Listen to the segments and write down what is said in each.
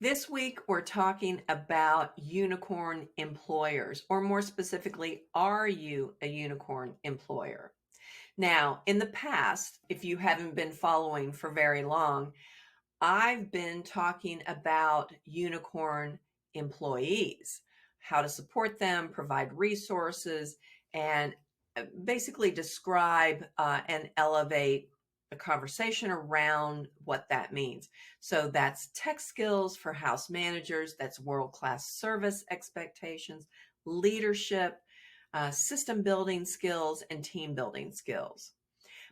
This week, we're talking about unicorn employers, or more specifically, are you a unicorn employer? Now, in the past, if you haven't been following for very long, I've been talking about unicorn employees, how to support them, provide resources, and basically describe and elevate a conversation around what that means. So that's tech skills for house managers, that's world-class service expectations, leadership, system building skills, and team building skills.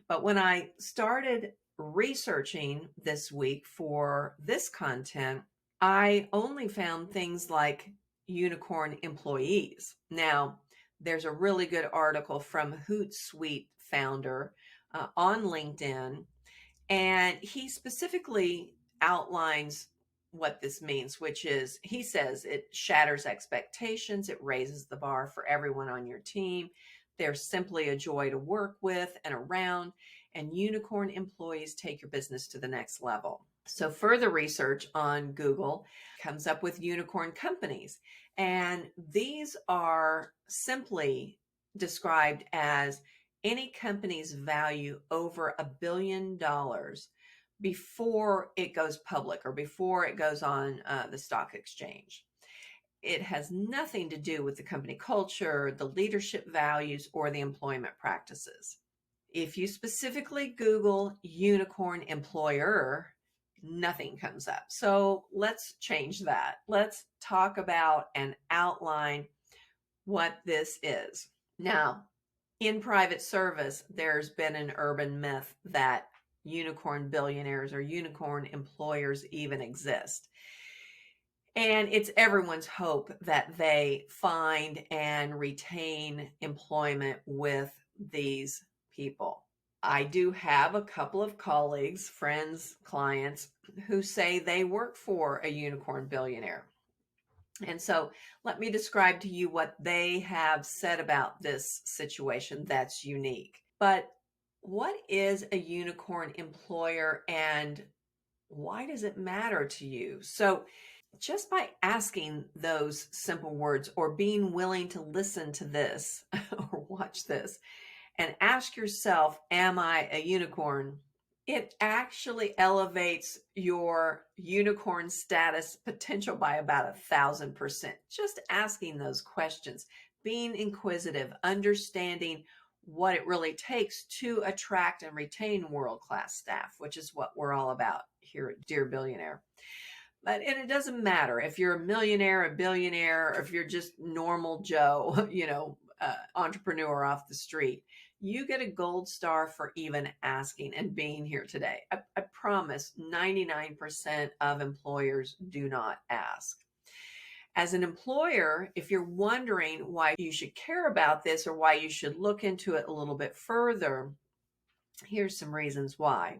But when I started researching this week for this content, I only found things like unicorn employees. Now, there's a really good article from 𝐍𝐞𝐿 founder on LinkedIn, and he specifically outlines what this means, which is, he says it shatters expectations, it raises the bar for everyone on your team. They're simply a joy to work with and around, and unicorn employees take your business to the next level. So further research on Google comes up with unicorn companies, and these are simply described as any company's value over $1 billion before it goes public or before it goes on the stock exchange. It has nothing to do with the company culture, the leadership values, or the employment practices. If you specifically Google unicorn employer, nothing comes up. So let's change that. Let's talk about and outline what this is. Now, in private service, there's been an urban myth that unicorn billionaires or unicorn employers even exist. And it's everyone's hope that they find and retain employment with these people. I do have a couple of colleagues, friends, clients who say they work for a unicorn billionaire. And so let me describe to you what they have said about this situation that's unique. But what is a unicorn employer and why does it matter to you? So just by asking those simple words or being willing to listen to this or watch this and ask yourself, am I a unicorn? It actually elevates your unicorn status potential by about 1,000%. Just asking those questions, being inquisitive, understanding what it really takes to attract and retain world-class staff, which is what we're all about here at Dear Billionaire. And it doesn't matter if you're a millionaire, a billionaire, or if you're just normal Joe, entrepreneur off the street. You get a gold star for even asking and being here today. I promise 99% of employers do not ask. As an employer, if you're wondering why you should care about this or why you should look into it a little bit further, here's some reasons why.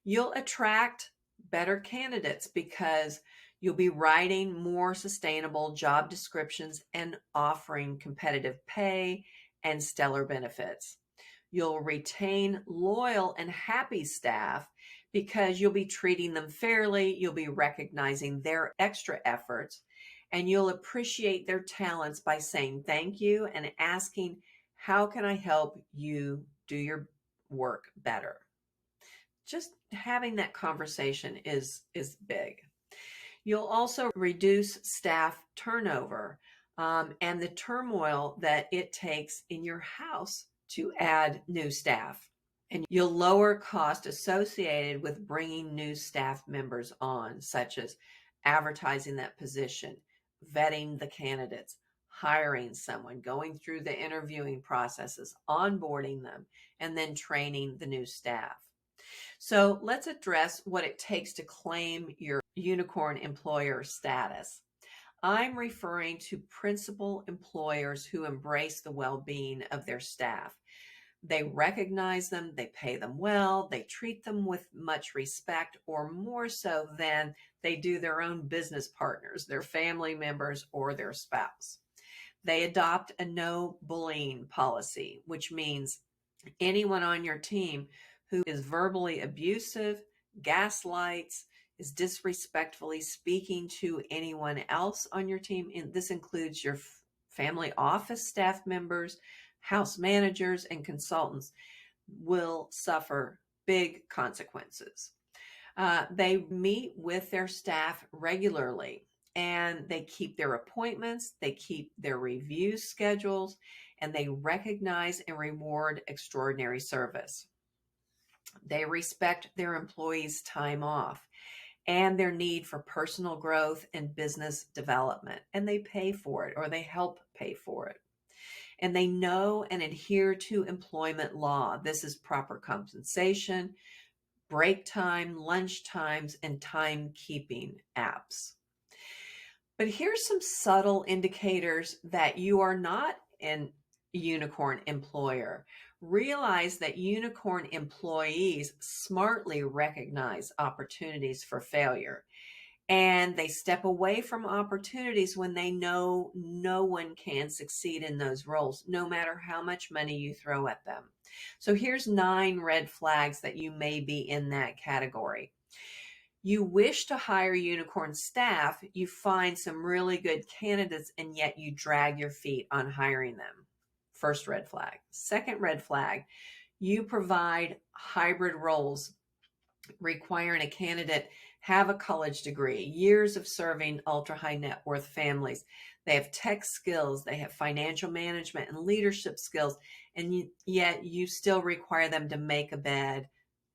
You'll attract better candidates because you'll be writing more sustainable job descriptions and offering competitive pay and stellar benefits. You'll retain loyal and happy staff because you'll be treating them fairly, you'll be recognizing their extra efforts, and you'll appreciate their talents by saying thank you and asking, how can I help you do your work better? Just having that conversation is big. You'll also reduce staff turnover and the turmoil that it takes in your house to add new staff. And you'll lower costs associated with bringing new staff members on, such as advertising that position, vetting the candidates, hiring someone, going through the interviewing processes, onboarding them, and then training the new staff. So let's address what it takes to claim your unicorn employer status. I'm referring to principal employers who embrace the well-being of their staff. They recognize them, they pay them well, they treat them with much respect, or more so than they do their own business partners, their family members, or their spouse. They adopt a no bullying policy, which means anyone on your team who is verbally abusive, gaslights, is disrespectfully speaking to anyone else on your team. And this includes your family office staff members, house managers, and consultants will suffer big consequences. They meet with their staff regularly and they keep their appointments, they keep their review schedules, and they recognize and reward extraordinary service. They respect their employees' time off and their need for personal growth and business development, and they pay for it or they help pay for it. And they know and adhere to employment law. This is proper compensation, break time, lunch times, and timekeeping apps. But here's some subtle indicators that you are not an unicorn employer. Realize that unicorn employees smartly recognize opportunities for failure, and they step away from opportunities when they know no one can succeed in those roles, no matter how much money you throw at them. So here's 9 red flags that you may be in that category. You wish to hire unicorn staff, you find some really good candidates, and yet you drag your feet on hiring them. First red flag. Second red flag, you provide hybrid roles requiring a candidate have a college degree, years of serving ultra high net worth families. They have tech skills, they have financial management and leadership skills, and yet you still require them to make a bed,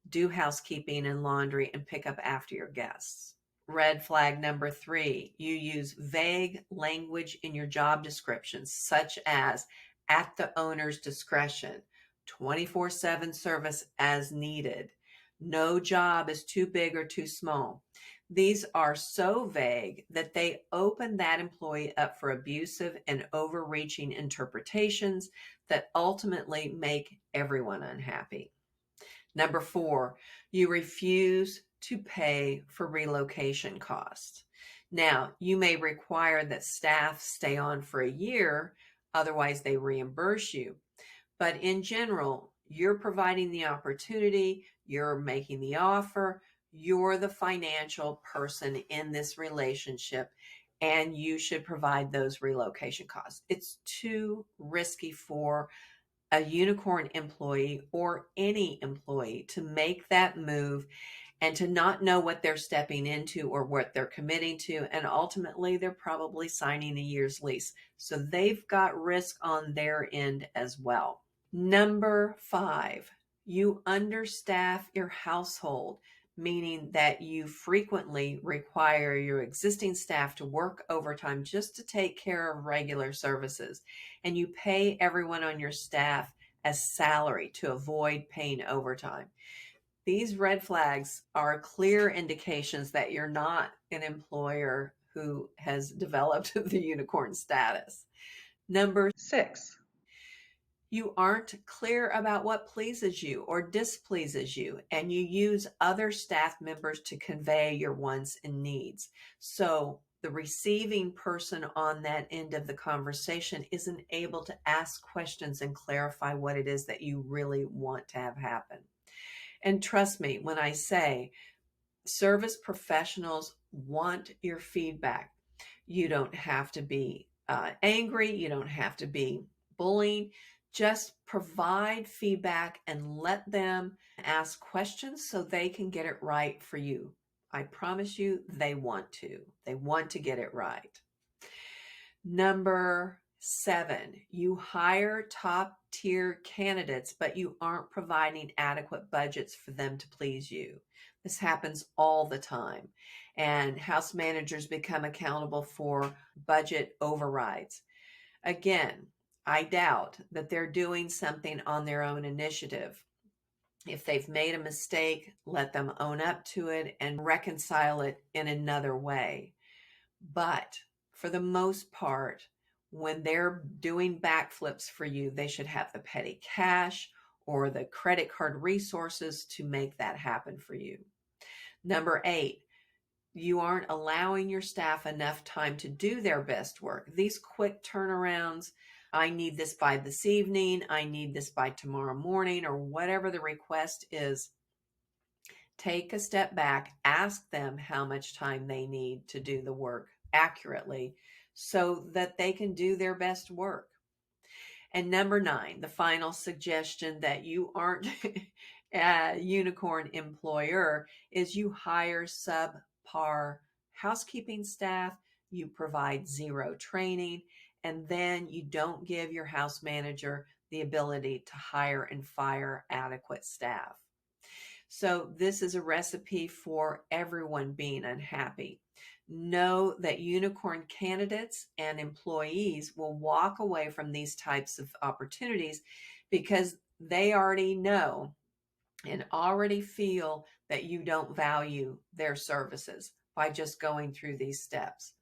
do housekeeping and laundry, and pick up after your guests. Red flag number 3, you use vague language in your job descriptions, such as at the owner's discretion, 24/7 service as needed, no job is too big or too small. These are so vague that they open that employee up for abusive and overreaching interpretations that ultimately make everyone unhappy. Number 4, you refuse to pay for relocation costs. Now, you may require that staff stay on for a year, otherwise they reimburse you. But in general, you're providing the opportunity, you're making the offer, you're the financial person in this relationship, and you should provide those relocation costs. It's too risky for a unicorn employee or any employee to make that move and to not know what they're stepping into or what they're committing to. And ultimately, they're probably signing a year's lease. So they've got risk on their end as well. Number 5, you understaff your household, meaning that you frequently require your existing staff to work overtime just to take care of regular services. And you pay everyone on your staff as salary to avoid paying overtime. These red flags are clear indications that you're not an employer who has developed the unicorn status. Number 6, you aren't clear about what pleases you or displeases you, and you use other staff members to convey your wants and needs. So the receiving person on that end of the conversation isn't able to ask questions and clarify what it is that you really want to have happen. And trust me when I say service professionals want your feedback. You don't have to be angry. You don't have to be bullying. Just provide feedback and let them ask questions so they can get it right for you. I promise you they want to. They want to get it right. Number 7, you hire top tier candidates, but you aren't providing adequate budgets for them to please you. This happens all the time. And house managers become accountable for budget overrides. Again, I doubt that they're doing something on their own initiative. If they've made a mistake, let them own up to it and reconcile it in another way. But for the most part, when they're doing backflips for you, they should have the petty cash or the credit card resources to make that happen for you. Number 8, you aren't allowing your staff enough time to do their best work. These quick turnarounds, I need this by this evening, I need this by tomorrow morning, or whatever the request is, Take a step back, ask them how much time they need to do the work accurately so that they can do their best work. And number 9, the final suggestion that you aren't a unicorn employer is you hire subpar housekeeping staff, you provide zero training, and then you don't give your house manager the ability to hire and fire adequate staff. So this is a recipe for everyone being unhappy. Know that unicorn candidates and employees will walk away from these types of opportunities because they already know and already feel that you don't value their services by just going through these steps.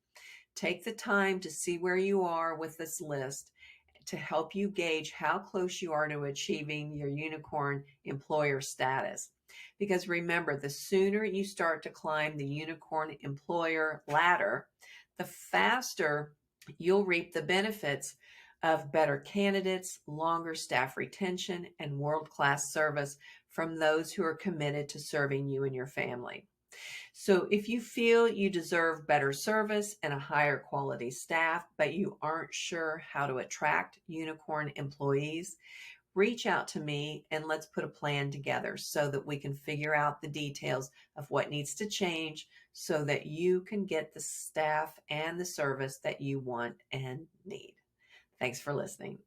Take the time to see where you are with this list to help you gauge how close you are to achieving your unicorn employer status. Because remember, the sooner you start to climb the unicorn employer ladder, the faster you'll reap the benefits of better candidates, longer staff retention, and world-class service from those who are committed to serving you and your family. So if you feel you deserve better service and a higher quality staff, but you aren't sure how to attract unicorn employees, reach out to me and let's put a plan together so that we can figure out the details of what needs to change so that you can get the staff and the service that you want and need. Thanks for listening.